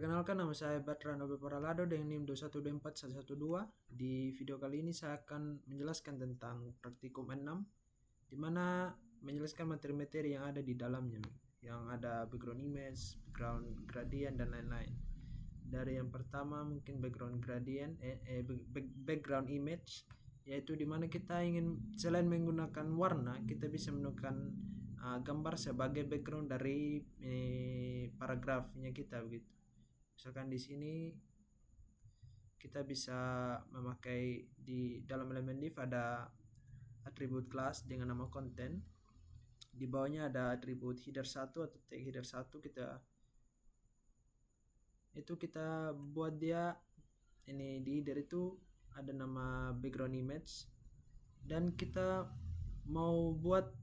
Perkenalkan, nama saya Bertrand Obe Paralado dengan NIM 2124112. Di video kali ini saya akan menjelaskan tentang praktikum 6, di mana menjelaskan materi-materi yang ada di dalamnya, yang ada background image, background gradient, dan lain-lain. Dari yang pertama mungkin background gradient, background image, yaitu di mana kita ingin selain menggunakan warna, kita bisa menggunakan gambar sebagai background dari paragrafnya kita begitu. Misalkan di sini kita bisa memakai di dalam elemen div ada atribut class dengan nama content. Di bawahnya ada atribut header 1 atau tag header 1. Kita buat dia ini di header itu ada nama background image, dan kita mau buat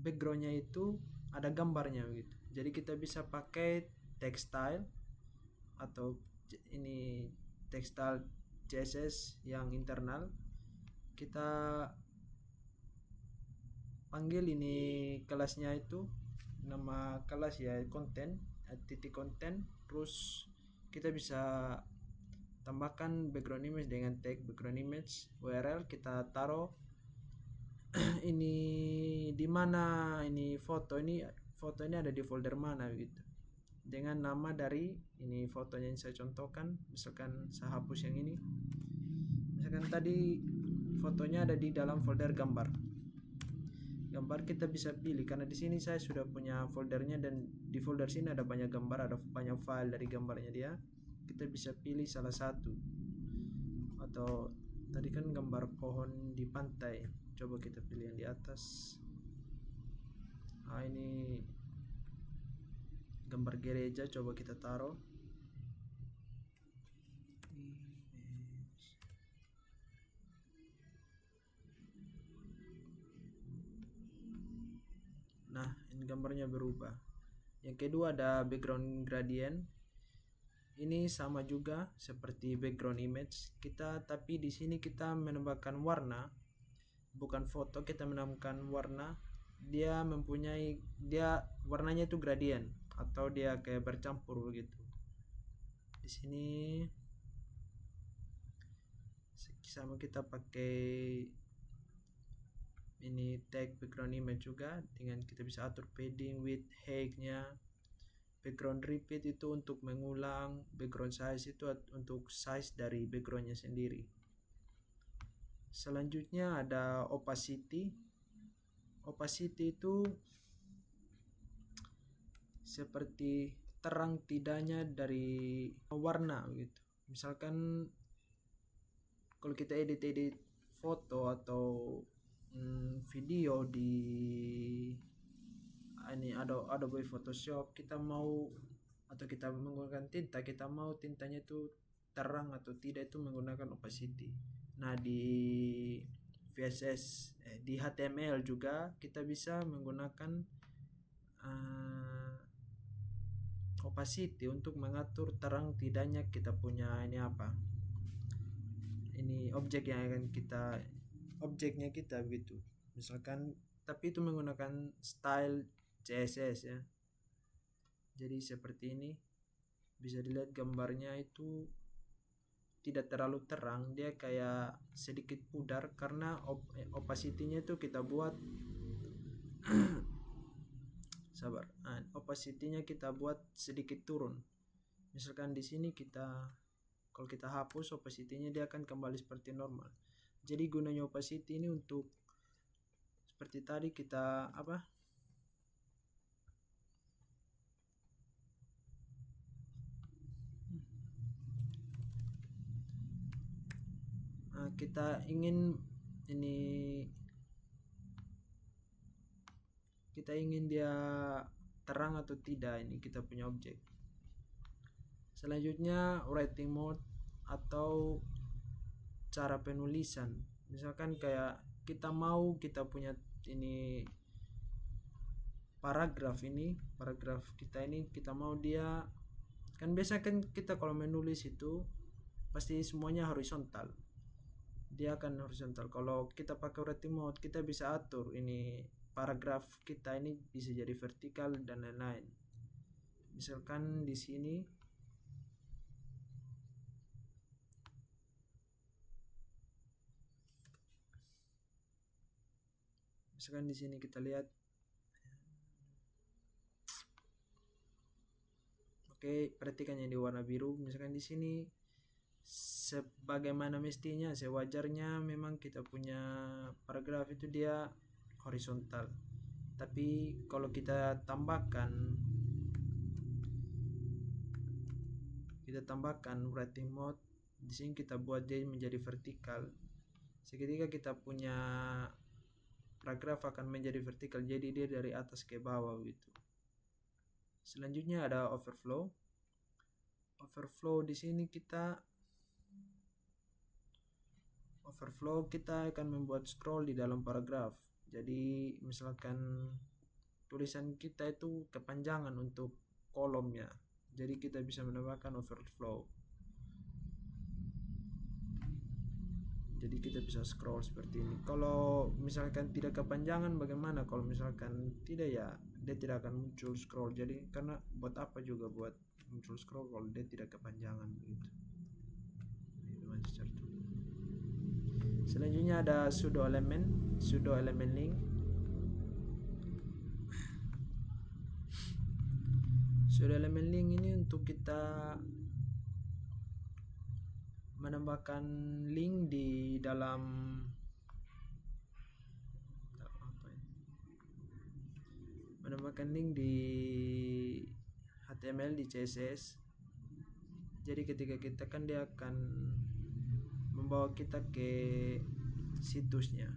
backgroundnya itu ada gambarnya begitu. Jadi kita bisa pakai text style atau ini textile CSS yang internal. Kita panggil ini kelasnya itu, nama kelas ya content, titik content. Terus kita bisa tambahkan background image dengan tag background image URL. Kita taruh ini di mana ini foto ini ada di folder mana gitu, dengan nama dari ini fotonya yang saya contohkan. Misalkan saya hapus yang ini, misalkan tadi fotonya ada di dalam folder gambar. Kita bisa pilih karena di sini saya sudah punya foldernya, dan di folder sini ada banyak gambar, ada banyak file dari gambarnya dia. Kita bisa pilih salah satu, atau tadi kan gambar pohon di pantai, coba kita pilih yang di atas. Ini gambar gereja, coba kita taruh. Nah, ini gambarnya berubah. Yang kedua ada background gradient. Ini sama juga seperti background image kita, tapi di sini kita menambahkan warna, bukan foto. Kita menambahkan warna. Dia warnanya itu gradient atau dia kayak bercampur begitu. Di sini sama kita pakai ini tag background image juga, dengan kita bisa atur padding, width, height-nya. Background repeat itu untuk mengulang, background size itu untuk size dari backgroundnya sendiri. Selanjutnya ada opacity. Opacity itu seperti terang tidaknya dari warna gitu. Misalkan kalau kita edit foto atau video di ini Adobe Photoshop, kita mau atau kita menggunakan tinta, kita mau tintanya itu terang atau tidak, itu menggunakan opacity. Nah, di VSS di HTML juga kita bisa menggunakan opacity untuk mengatur terang tidaknya kita punya ini objek yang akan objeknya kita begitu. Misalkan, tapi itu menggunakan style CSS ya. Jadi seperti ini, bisa dilihat gambarnya itu tidak terlalu terang, dia kayak sedikit pudar karena opacity-nya itu kita buat opacity-nya kita buat sedikit turun. Misalkan di sini kalau kita hapus opacity-nya, dia akan kembali seperti normal. Jadi gunanya opacity ini untuk seperti tadi kita kita ingin dia terang atau tidak, ini kita punya objek. Selanjutnya writing mode atau cara penulisan. Misalkan kayak kita punya ini paragraf kita ini, kita mau dia kan biasa kan kita kalau menulis itu pasti semuanya horizontal, dia akan horizontal. Kalau kita pakai writing mode, kita bisa atur ini paragraf kita ini bisa jadi vertikal dan lain-lain. Misalkan di sini Misalkan di sini kita lihat, oke, perhatikan yang di warna biru. Misalkan di sini sebagaimana mestinya, sewajarnya memang kita punya paragraf itu dia horizontal. Tapi kalau kita tambahkan writing mode, di sini kita buat dia menjadi vertikal. Seketika kita punya paragraf akan menjadi vertikal, jadi dia dari atas ke bawah gitu. Selanjutnya ada overflow. Overflow di sini kita akan membuat scroll di dalam paragraf. Jadi misalkan tulisan kita itu kepanjangan untuk kolomnya, jadi kita bisa menambahkan overflow. Jadi kita bisa scroll seperti ini. Kalau misalkan tidak kepanjangan bagaimana? Kalau misalkan tidak, ya dia tidak akan muncul scroll. Jadi karena buat apa juga buat muncul scroll kalau dia tidak kepanjangan begitu. Selanjutnya ada pseudo element link. Pseudo element link ini untuk kita menambahkan link di dalam HTML, di CSS. Jadi ketika kita kan dia akan membawa kita ke situsnya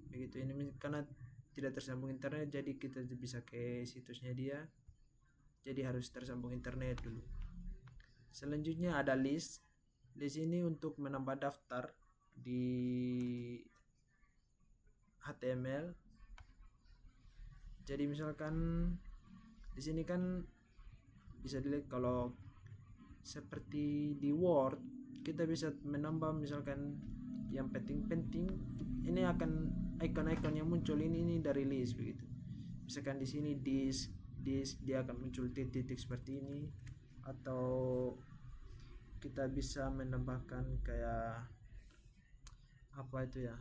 begitu. Ini karena tidak tersambung internet, jadi kita bisa ke situsnya dia, jadi harus tersambung internet dulu. Selanjutnya ada list. List ini untuk menambah daftar di HTML. Jadi misalkan di sini kan bisa dilihat kalau seperti di Word kita bisa menambah misalkan yang penting-penting, ini akan icon-icon yang muncul ini dari list begitu. Misalkan di sini this dia akan muncul titik-titik seperti ini, atau kita bisa menambahkan kayak apa itu ya,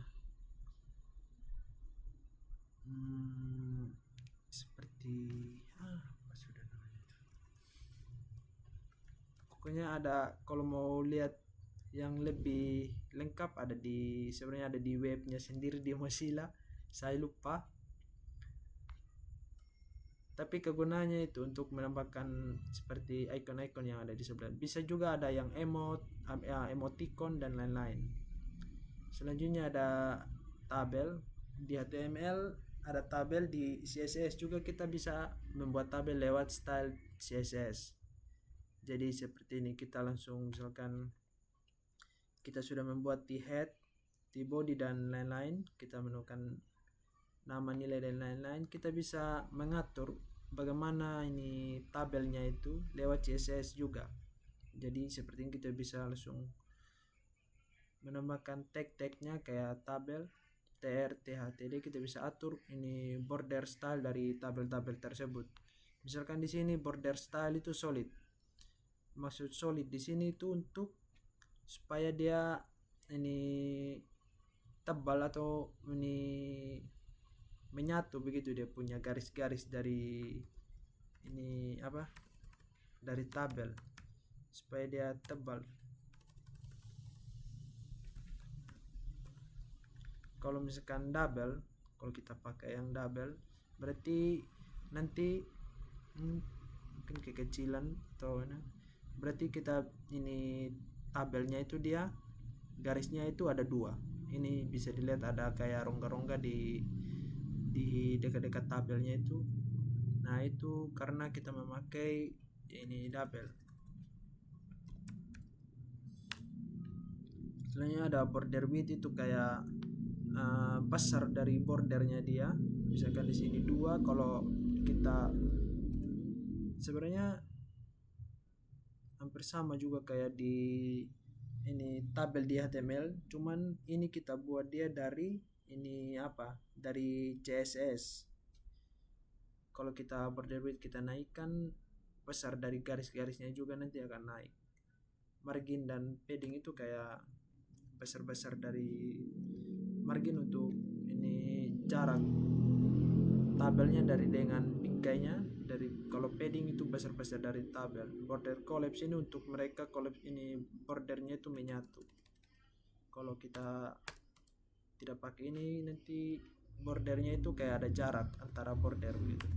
seperti apa sudah namanya itu. Pokoknya ada, kalau mau lihat yang lebih lengkap sebenarnya ada di webnya sendiri di Mozilla, saya lupa. Tapi kegunaannya itu untuk menambahkan seperti icon-icon yang ada di sebelah. Bisa juga ada yang emoticon dan lain-lain. Selanjutnya ada tabel. Di HTML ada tabel, di CSS juga kita bisa membuat tabel lewat style CSS. Jadi seperti ini, kita langsung misalkan kita sudah membuat di head, di body dan lain-lain, kita menemukan nama, nilai dan lain-lain, kita bisa mengatur bagaimana ini tabelnya itu lewat CSS juga. Jadi seperti ini kita bisa langsung menambahkan tag-tagnya kayak tabel tr, th, td. Kita bisa atur ini border style dari tabel-tabel tersebut. Misalkan di sini border style itu solid. Maksud solid di sini itu untuk supaya dia ini tebal atau ini menyatu begitu, dia punya garis-garis dari ini apa, dari tabel, supaya dia tebal. Kalau misalkan double, kalau kita pakai yang double berarti nanti mungkin kekecilan atau berarti kita ini tabelnya itu dia garisnya itu ada dua. Ini bisa dilihat ada kayak rongga-rongga di dekat-dekat tabelnya itu. Nah itu karena kita memakai ini double. Selanjutnya ada border width, itu kayak besar dari bordernya dia. Misalkan di sini 2, kalau kita sebenarnya hampir sama juga kayak di ini tabel di HTML, cuman ini kita buat dia dari ini apa, dari CSS. Kalau kita border width kita naikkan, besar dari garis-garisnya juga nanti akan naik. Margin dan padding itu kayak besar-besar dari margin untuk ini ini jarak tabelnya dari dengan bingkainya, dari kalau padding itu besar-besar dari tabel. Border collapse ini untuk mereka collapse ini bordernya itu menyatu. Kalau kita tidak pakai ini nanti bordernya itu kayak ada jarak antara border gitu.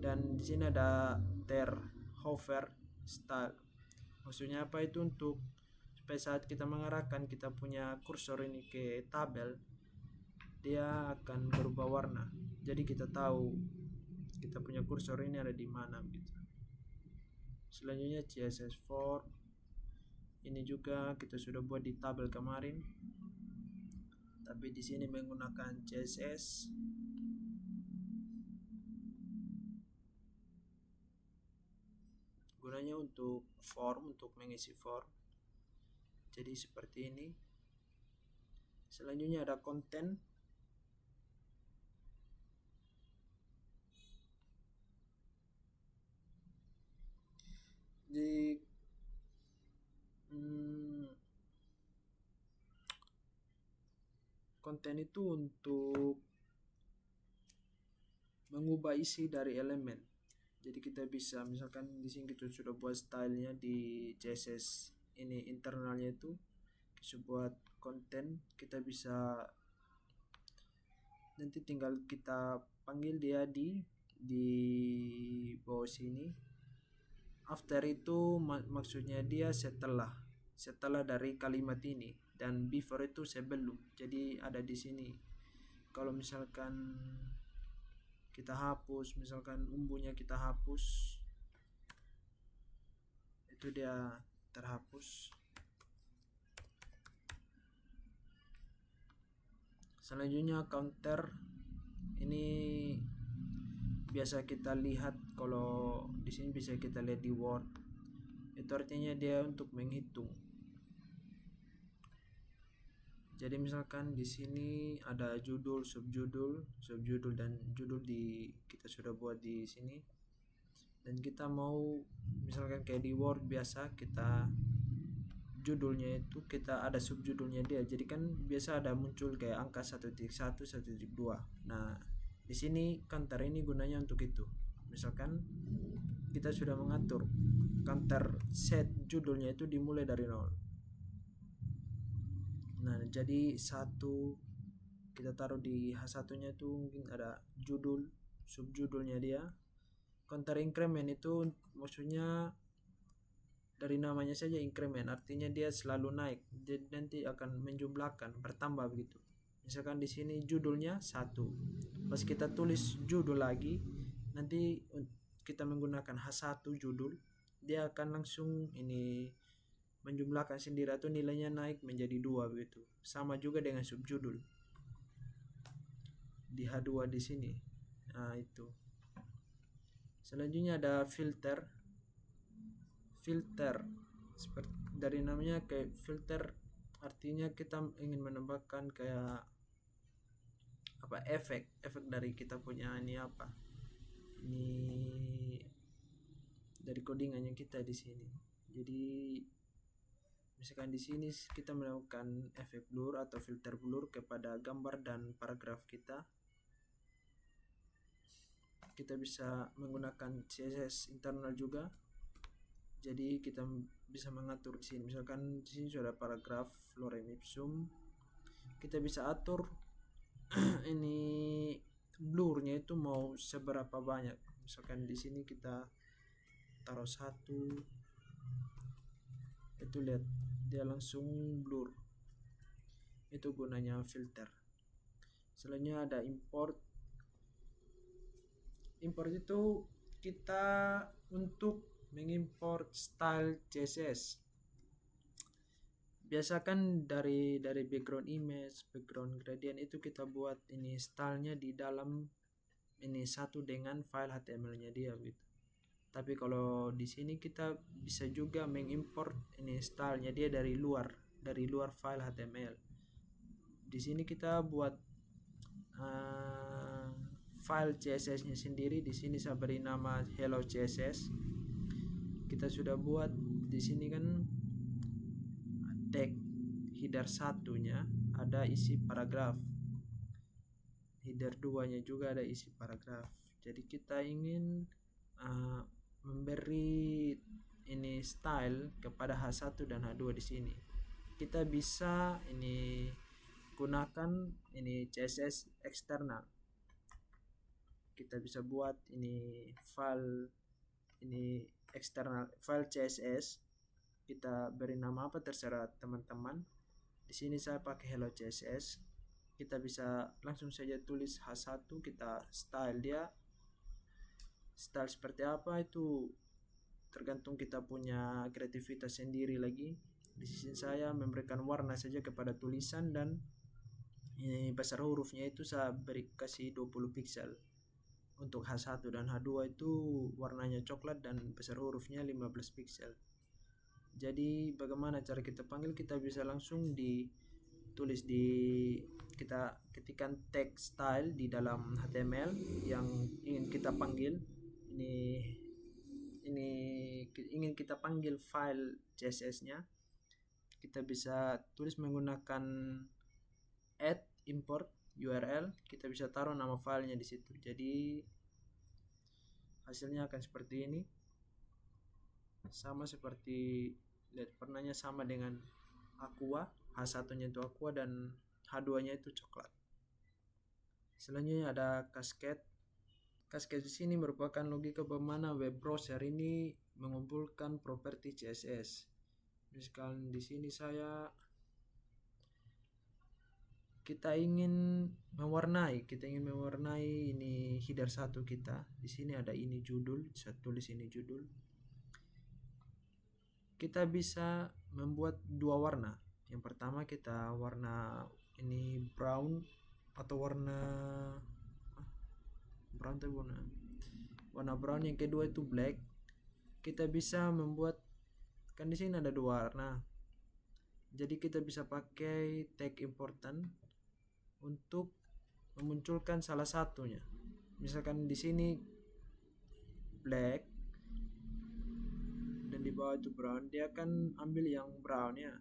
Dan di sini ada ter hover style. Maksudnya apa itu? Untuk supaya saat kita mengarahkan kita punya kursor ini ke tabel, dia akan berubah warna. Jadi kita tahu kita punya kursor ini ada di mana gitu. Selanjutnya CSS4. Ini juga kita sudah buat di tabel kemarin. Tapi di sini menggunakan CSS. Gunanya untuk form, untuk mengisi form. Jadi seperti ini. Selanjutnya ada konten. Di konten itu untuk mengubah isi dari elemen. Jadi kita bisa misalkan di sini kita sudah buat stylenya di CSS ini internalnya itu kita buat konten, kita bisa nanti tinggal kita panggil dia di bawah sini. After itu maksudnya dia setelah dari kalimat ini, dan before itu sebelum. Jadi ada di sini. Kalau misalkan kita hapus, misalkan umbunya kita hapus, itu dia terhapus. Selanjutnya counter ini biasa kita lihat, kalau di sini bisa kita lihat di Word. Itu artinya dia untuk menghitung. Jadi misalkan di sini ada judul, subjudul dan judul kita sudah buat di sini. Dan kita mau misalkan kayak di Word biasa kita judulnya itu kita ada subjudulnya dia. Jadi kan biasa ada muncul kayak angka 1.1, 1.2. Nah, di sini counter ini gunanya untuk itu. Misalkan kita sudah mengatur counter set judulnya itu dimulai dari 0. Nah, jadi satu kita taruh di H1-nya itu mungkin ada judul, subjudulnya dia. Counter increment itu maksudnya dari namanya saja increment, artinya dia selalu naik. Jadi nanti akan menjumlahkan, bertambah begitu. Misalkan di sini judulnya 1. Pas kita tulis judul lagi, nanti kita menggunakan H1 judul, dia akan langsung ini menjumlahkan sendiri atau nilainya naik menjadi 2 begitu. Sama juga dengan subjudul di H2 di sini. Nah, itu. Selanjutnya ada filter. Seperti dari namanya kayak filter, artinya kita ingin menambahkan kayak apa efek dari kita punya ini apa. Ini dari codingannya kita di sini. Jadi misalkan di sini kita melakukan efek blur atau filter blur kepada gambar dan paragraf kita. Kita bisa menggunakan CSS internal juga. Jadi kita bisa mengatur di sini. Misalkan di sini sudah paragraf lorem ipsum. Kita bisa atur ini blurnya itu mau seberapa banyak. Misalkan di sini kita taruh 1. Itu lihat dia langsung blur. Itu gunanya filter. Selanjutnya ada import. Import itu kita untuk mengimport style CSS. Biasakan dari background image, background gradient itu kita buat ini stylenya di dalam ini satu dengan file HTML-nya dia gitu. Tapi kalau di sini kita bisa juga mengimport ini stylenya dia dari luar file HTML. Di sini kita buat file CSS-nya sendiri. Di sini saya beri nama Hello CSS. Kita sudah buat di sini kan tag header satunya ada isi paragraf. Header 2 nya juga ada isi paragraf. Jadi kita ingin memberi ini style kepada H1 dan H2 di sini. Kita bisa ini gunakan ini CSS eksternal. Kita bisa buat ini file ini eksternal, file CSS. Kita beri nama apa terserah teman-teman. Di sini saya pakai hello CSS. Kita bisa langsung saja tulis H1, kita style dia. Style seperti apa itu tergantung kita punya kreativitas sendiri lagi. Di sini saya memberikan warna saja kepada tulisan, dan ini besar hurufnya itu saya beri kasih 20 pixel. Untuk H1 dan H2 itu warnanya coklat dan besar hurufnya 15 pixel. Jadi bagaimana cara kita panggil? Kita bisa langsung ditulis kita ketikkan tag style di dalam HTML yang ingin kita panggil. Ini ingin kita panggil file CSS-nya. Kita bisa tulis menggunakan add import URL. Kita bisa taruh nama filenya di situ. Jadi hasilnya akan seperti ini. Sama seperti lihat warnanya sama dengan aqua. H1-nya itu aqua dan H2-nya itu coklat. Selanjutnya ada cascade. Cascade di sini merupakan logika bagaimana web browser ini mengumpulkan properti CSS. Misalkan di sini kita ingin mewarnai ini header 1 kita. Di sini ada ini judul, saya tulis ini judul. Kita bisa membuat dua warna. Yang pertama kita warna ini brown atau warna brown, yang kedua itu black. Kita bisa membuat, kan di sini ada dua warna. Jadi kita bisa pakai tag important untuk memunculkan salah satunya. Misalkan di sini black dan di bawah itu brown, dia akan ambil yang brown ya.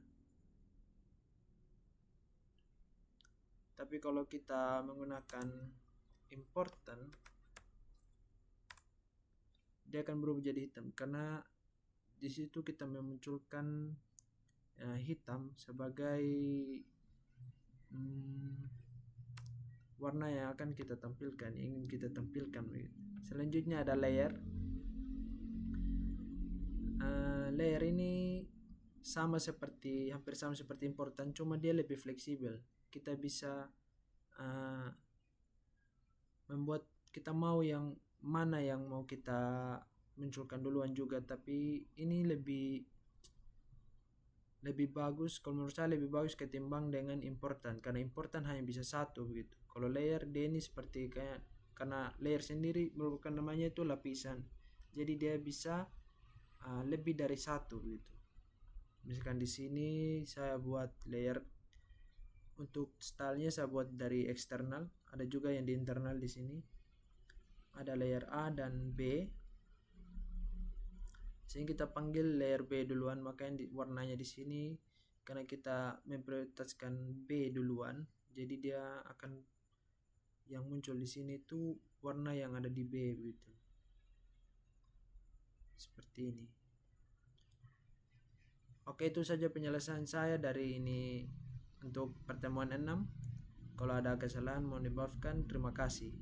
Tapi kalau kita menggunakan important, dia akan berubah jadi hitam, karena di situ kita memunculkan hitam sebagai warna yang akan kita tampilkan, ingin kita tampilkan. Selanjutnya ada layer. Layer ini hampir sama seperti important, cuma dia lebih fleksibel. Kita bisa membuat, kita mau yang mana yang mau kita munculkan duluan juga, tapi ini lebih bagus, kalau menurut saya lebih bagus ketimbang dengan important, karena important hanya bisa satu begitu. Kalau layer dia ini seperti karena layer sendiri merupakan namanya itu lapisan, jadi dia bisa lebih dari satu begitu. Misalkan di sini saya buat layer, untuk stylenya saya buat dari eksternal, ada juga yang di internal. Di sini ada layer A dan B. Sehingga kita panggil layer B duluan, makanya warnanya di sini karena kita memprioritaskan B duluan, jadi dia akan yang muncul di sini itu warna yang ada di B begitu. Seperti ini. Oke, itu saja penjelasan saya dari ini untuk pertemuan 6. Kalau ada kesalahan mohon dimaafkan. Terima kasih.